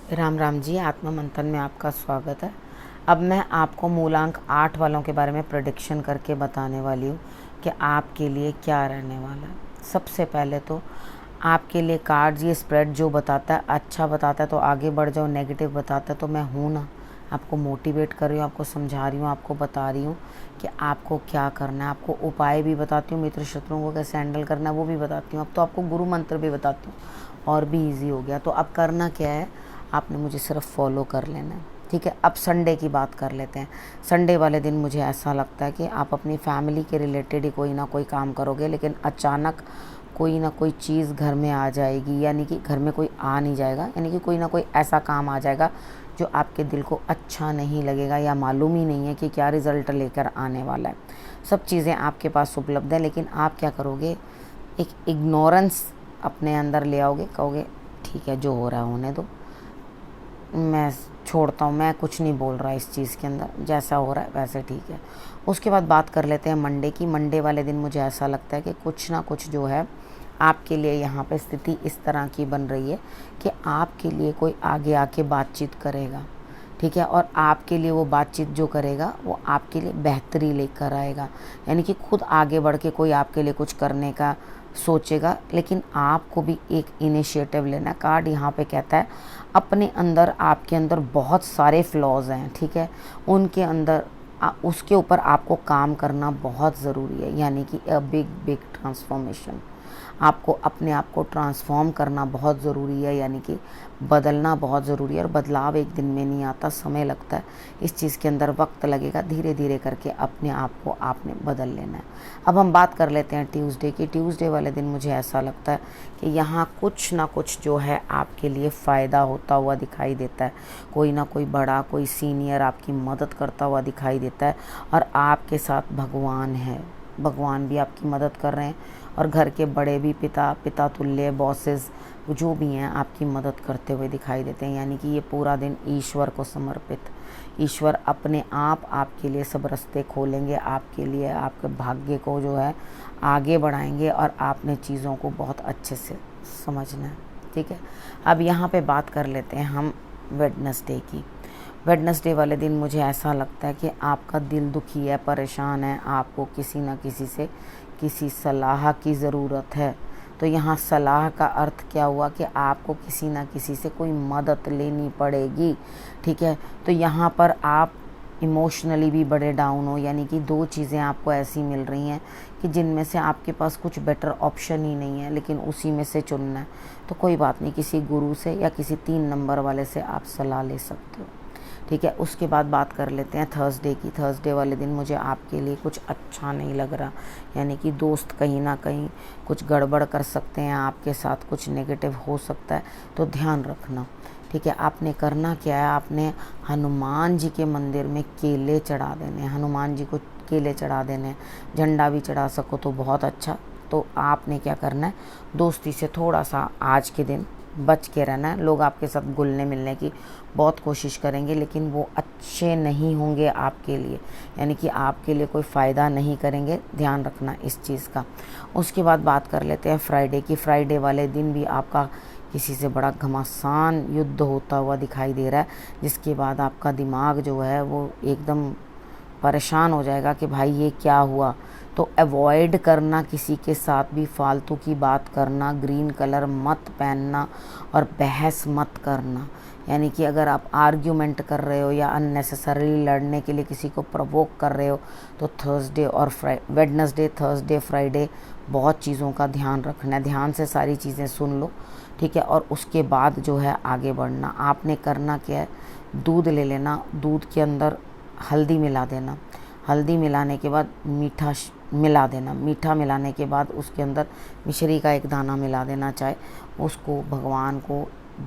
राम राम जी। आत्मा मंथन में आपका स्वागत है। अब मैं आपको मूलांक 8 वालों के बारे में प्रेडिक्शन करके बताने वाली हूँ कि आपके लिए क्या रहने वाला है। सबसे पहले तो आपके लिए कार्ड्स ये स्प्रेड जो बताता है अच्छा बताता है तो आगे बढ़ जाओ, नेगेटिव बताता है तो मैं हूँ ना, आपको मोटिवेट कर रही हूँ, आपको समझा रही हूँ, आपको बता रही हूँ कि आपको क्या करना है। आपको उपाय भी बताती हूँ, मित्र शत्रुओं को कैसे हैंडल करना है वो भी बताती हूँ। अब तो आपको गुरु मंत्र भी बताती हूँ और भी ईजी हो गया। तो अब करना क्या है, आपने मुझे सिर्फ फॉलो कर लेना है, ठीक है। अब संडे की बात कर लेते हैं। संडे वाले दिन मुझे ऐसा लगता है कि आप अपनी फैमिली के रिलेटेड ही कोई ना कोई काम करोगे, लेकिन अचानक कोई ना कोई चीज़ घर में आ जाएगी, यानी कि घर में कोई आ नहीं जाएगा, यानी कि कोई ना कोई ऐसा काम आ जाएगा जो आपके दिल को अच्छा नहीं लगेगा या मालूम ही नहीं है कि क्या रिज़ल्ट लेकर आने वाला है। सब चीज़ें आपके पास उपलब्ध है, लेकिन आप क्या करोगे, एक इग्नोरेंस अपने अंदर ले आओगे, कहोगे ठीक है जो हो रहा है होने दो, मैं छोड़ता हूँ, मैं कुछ नहीं बोल रहा इस चीज़ के अंदर, जैसा हो रहा है वैसे ठीक है। उसके बाद बात कर लेते हैं मंडे की। मंडे वाले दिन मुझे ऐसा लगता है कि कुछ ना कुछ जो है आपके लिए यहाँ पे स्थिति इस तरह की बन रही है कि आपके लिए कोई आगे आके बातचीत करेगा, ठीक है। और आपके लिए वो बातचीत जो करेगा वो आपके लिए बेहतरी लेकर आएगा, यानी कि खुद आगे बढ़ के कोई आपके लिए कुछ करने का सोचेगा, लेकिन आपको भी एक इनिशिएटिव लेना है। कार्ड यहाँ पे कहता है अपने अंदर, आपके अंदर बहुत सारे फ्लॉज हैं, ठीक है, उनके अंदर उसके ऊपर आपको काम करना बहुत ज़रूरी है, यानी कि अ बिग बिग ट्रांसफॉर्मेशन। आपको अपने आप को ट्रांसफॉर्म करना बहुत ज़रूरी है, यानी कि बदलना बहुत ज़रूरी है। और बदलाव एक दिन में नहीं आता, समय लगता है, इस चीज़ के अंदर वक्त लगेगा। धीरे धीरे करके अपने आप को आपने बदल लेना है। अब हम बात कर लेते हैं ट्यूसडे की। ट्यूसडे वाले दिन मुझे ऐसा लगता है कि यहाँ कुछ ना कुछ जो है आपके लिए फ़ायदा होता हुआ दिखाई देता है। कोई ना कोई बड़ा, कोई सीनियर आपकी मदद करता हुआ दिखाई देता है, और आपके साथ भगवान है, भगवान भी आपकी मदद कर रहे हैं, और घर के बड़े भी, पिता तुल्य बॉसेस जो भी हैं आपकी मदद करते हुए दिखाई देते हैं। यानी कि ये पूरा दिन ईश्वर को समर्पित, ईश्वर अपने आप आपके लिए सब रास्ते खोलेंगे, आपके लिए आपके भाग्य को जो है आगे बढ़ाएंगे, और आपने चीज़ों को बहुत अच्छे से समझना है, ठीक है। अब यहाँ पे बात कर लेते हैं हम वेडनेसडे की। वेडनेसडे वाले दिन मुझे ऐसा लगता है कि आपका दिल दुखी है, परेशान है, आपको किसी न किसी से किसी सलाह की ज़रूरत है। तो यहाँ सलाह का अर्थ क्या हुआ कि आपको किसी न किसी से कोई मदद लेनी पड़ेगी, ठीक है। तो यहाँ पर आप इमोशनली भी बड़े डाउन हो, यानी कि दो चीज़ें आपको ऐसी मिल रही हैं कि जिनमें से आपके पास कुछ बेटर ऑप्शन ही नहीं है, लेकिन उसी में से चुनना है। तो कोई बात नहीं, किसी गुरु से या किसी 3 नंबर वाले से आप सलाह ले सकते हो, ठीक है। उसके बाद बात कर लेते हैं थर्सडे की। थर्सडे वाले दिन मुझे आपके लिए कुछ अच्छा नहीं लग रहा, यानी कि दोस्त कहीं ना कहीं कुछ गड़बड़ कर सकते हैं, आपके साथ कुछ नेगेटिव हो सकता है, तो ध्यान रखना, ठीक है। आपने करना क्या है, आपने हनुमान जी के मंदिर में केले चढ़ा देने हैं, हनुमान जी को केले चढ़ा देने हैं, झंडा भी चढ़ा सको तो बहुत अच्छा। तो आपने क्या करना है, दोस्ती से थोड़ा सा आज के दिन बच के रहना है। लोग आपके साथ घुलने मिलने की बहुत कोशिश करेंगे, लेकिन वो अच्छे नहीं होंगे आपके लिए, यानी कि आपके लिए कोई फ़ायदा नहीं करेंगे, ध्यान रखना इस चीज़ का। उसके बाद बात कर लेते हैं फ्राइडे की। फ्राइडे वाले दिन भी आपका किसी से बड़ा घमासान युद्ध होता हुआ दिखाई दे रहा है, जिसके बाद आपका दिमाग जो है वो एकदम परेशान हो जाएगा कि भाई ये क्या हुआ। तो अवॉइड करना किसी के साथ भी फालतू की बात करना, ग्रीन कलर मत पहनना, और बहस मत करना। यानी कि अगर आप आर्ग्यूमेंट कर रहे हो या अननेसेसरीली लड़ने के लिए किसी को प्रवोक कर रहे हो, तो थर्सडे और वेडनेसडे, थर्सडे, फ्राइडे बहुत चीज़ों का ध्यान रखना है। ध्यान से सारी चीज़ें सुन लो, ठीक है। और उसके बाद जो है आगे बढ़ना। आपने करना क्या है, दूध ले लेना, दूध के अंदर हल्दी मिला देना, हल्दी मिलाने के बाद मीठा मिला देना, मीठा मिलाने के बाद उसके अंदर मिश्री का एक दाना मिला देना, चाहे उसको भगवान को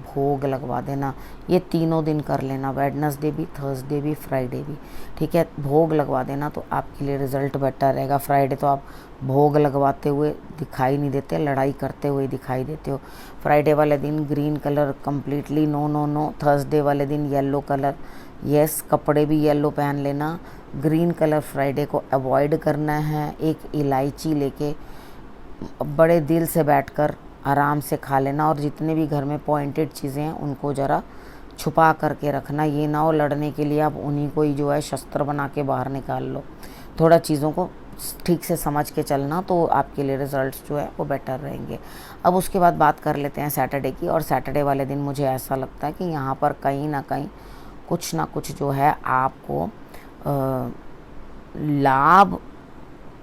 भोग लगवा देना। ये तीनों दिन कर लेना, वेडनेसडे भी, थर्सडे भी, फ्राइडे भी, ठीक है। भोग लगवा देना तो आपके लिए रिज़ल्ट बेटर रहेगा। फ्राइडे तो आप भोग लगवाते हुए दिखाई नहीं देते, लड़ाई करते हुए दिखाई देते हो। फ्राइडे वाले दिन green colour completely no no no. Thursday वाले दिन येलो कलर, यस, कपड़े भी येलो पहन लेना। ग्रीन कलर फ्राइडे को अवॉइड करना है। एक इलायची लेके बड़े दिल से बैठकर आराम से खा लेना, और जितने भी घर में पॉइंटेड चीज़ें हैं उनको ज़रा छुपा करके रखना, ये ना हो लड़ने के लिए आप उन्हीं को ही जो है शस्त्र बना के बाहर निकाल लो। थोड़ा चीज़ों को ठीक से समझ के चलना, तो आपके लिए रिजल्ट्स जो है वो बेटर रहेंगे। अब उसके बाद बात कर लेते हैं सैटरडे की। और सैटरडे वाले दिन मुझे ऐसा लगता है कि यहाँ पर कहीं ना कहीं कुछ ना कुछ जो है आपको लाभ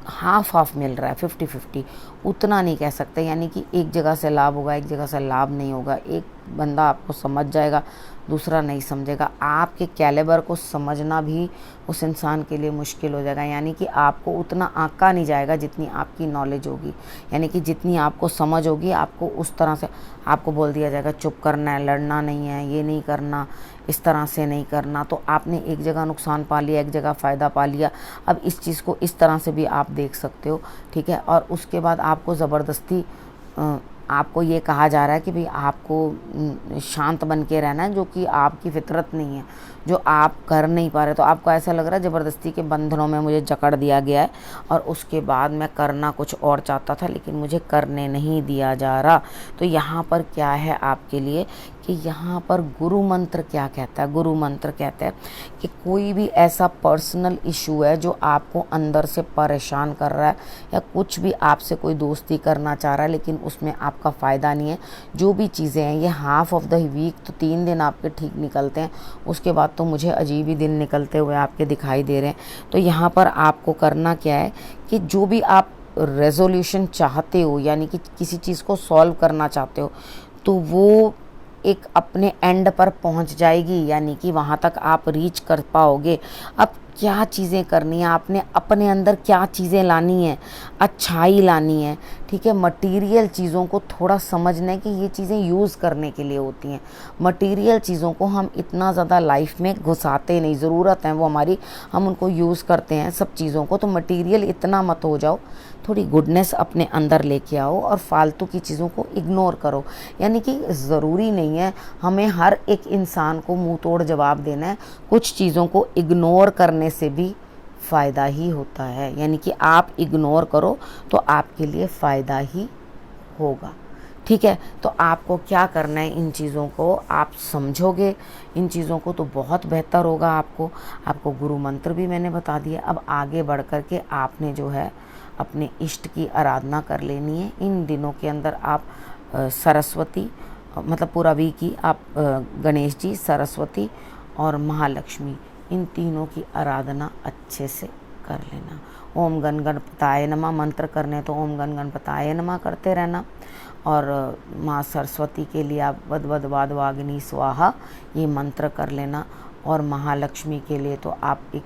हाफ हाफ मिल रहा है, 50-50। उतना नहीं कह सकते, यानी कि एक जगह से लाभ होगा, एक जगह से लाभ नहीं होगा। एक बंदा आपको समझ जाएगा, दूसरा नहीं समझेगा। आपके कैलिबर को समझना भी उस इंसान के लिए मुश्किल हो जाएगा, यानी कि आपको उतना आंका नहीं जाएगा जितनी आपकी नॉलेज होगी, यानी कि जितनी आपको समझ होगी आपको उस तरह से आपको बोल दिया जाएगा चुप करना है, लड़ना नहीं है, ये नहीं करना, इस तरह से नहीं करना। तो आपने एक जगह नुकसान पा लिया, एक जगह फ़ायदा पा लिया। अब इस चीज़ को इस तरह से भी आप देख सकते हो, ठीक है। और उसके बाद आपको ज़बरदस्ती आपको ये कहा जा रहा है कि भाई आपको शांत बन के रहना है, जो कि आपकी फितरत नहीं है, जो आप कर नहीं पा रहे। तो आपको ऐसा लग रहा है ज़बरदस्ती के बंधनों में मुझे जकड़ दिया गया है, और उसके बाद मैं करना कुछ और चाहता था लेकिन मुझे करने नहीं दिया जा रहा। तो यहाँ पर क्या है आपके लिए कि यहाँ पर गुरु मंत्र क्या कहता है? गुरु मंत्र कहता है कि कोई भी ऐसा पर्सनल इशू है जो आपको अंदर से परेशान कर रहा है, या कुछ भी आपसे कोई दोस्ती करना चाह रहा है लेकिन उसमें आपका फ़ायदा नहीं है, जो भी चीज़ें हैं ये हाफ ऑफ द वीक, तो 3 दिन आपके ठीक निकलते हैं, उसके बाद तो मुझे अजीब ही दिन निकलते हुए आपके दिखाई दे रहे हैं। तो यहाँ पर आपको करना क्या है कि जो भी आप रेजोल्यूशन चाहते हो, यानी कि किसी चीज़ को सॉल्व करना चाहते हो, तो वो एक अपने एंड पर पहुंच जाएगी, यानी कि वहां तक आप रीच कर पाओगे। अब क्या चीज़ें करनी है, आपने अपने अंदर क्या चीज़ें लानी है, अच्छाई लानी है, ठीक है। मटेरियल चीज़ों को थोड़ा समझना है कि ये चीज़ें यूज़ करने के लिए होती हैं। मटेरियल चीज़ों को हम इतना ज़्यादा लाइफ में घुसाते नहीं, ज़रूरत है वो हमारी, हम उनको यूज़ करते हैं सब चीज़ों को। तो मटेरियल इतना मत हो जाओ, थोड़ी गुडनेस अपने अंदर लेके आओ और फालतू की चीज़ों को इग्नोर करो। यानी कि ज़रूरी नहीं है हमें हर एक इंसान को मुंह तोड़ जवाब देना है, कुछ चीज़ों को इग्नोर करने से भी फ़ायदा ही होता है। यानी कि आप इग्नोर करो तो आपके लिए फ़ायदा ही होगा, ठीक है। तो आपको क्या करना है, इन चीज़ों को आप समझोगे इन चीज़ों को तो बहुत बेहतर होगा। आपको गुरु मंत्र भी मैंने बता दिया। अब आगे बढ़ कर के आपने जो है अपने इष्ट की आराधना कर लेनी है। इन दिनों के अंदर आप सरस्वती, मतलब पूरा वीक की आप गणेश जी, सरस्वती और महालक्ष्मी, इन तीनों की आराधना अच्छे से कर लेना। ओम गण गणपताय नमः मंत्र करने तो ओम गण गणपताय नमः करते रहना। और माँ सरस्वती के लिए आप वद वद वाद वाग्नि स्वाहा ये मंत्र कर लेना। और महालक्ष्मी के लिए तो आप एक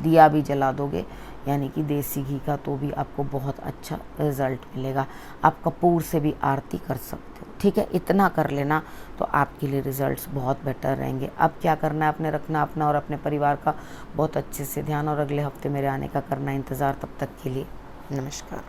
दिया भी जला दोगे, यानी कि देसी घी का, तो भी आपको बहुत अच्छा रिज़ल्ट मिलेगा। आप कपूर से भी आरती कर सकते हो, ठीक है। इतना कर लेना तो आपके लिए रिज़ल्ट्स बहुत बेटर रहेंगे। अब क्या करना है, आपने रखना अपना और अपने परिवार का बहुत अच्छे से ध्यान, और अगले हफ्ते मेरे आने का करना इंतज़ार। तब तक के लिए नमस्कार।